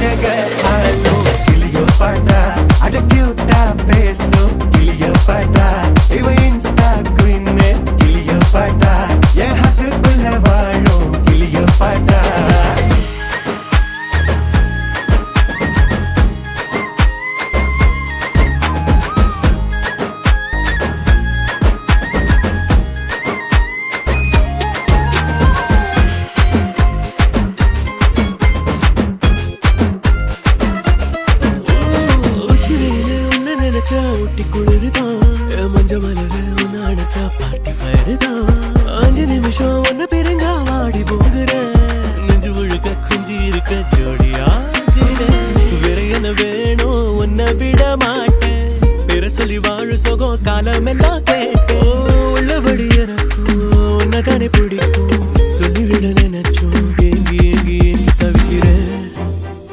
அழக ஆலோ கிளியோ பாட்டா அட கியூட்டா பேசும் கிளியோ பாட்டா இவ இன்ஸ்டா குயின் கிளியோ பாட்டா என் ஹார்ட்டுக்குள்ள வாழும் கிளியோ பாட்டா ஊட்டி குளிர்தான் மஞ்ச மலர உன்ன அணைச்சா பார்ட்டி ஃபயர் தான் 5 நிமிஷம் ஒன்ன பிரிஞ்சா வாடி போகிற நெஞ்சு முழுக்க குஞ்சி இருக்க ஜோடியா வேற என்ன வேணும் உன்னை விட மாட்டேன் பேர சொல்லி வாழு சோகம் காலம் எல்லாம்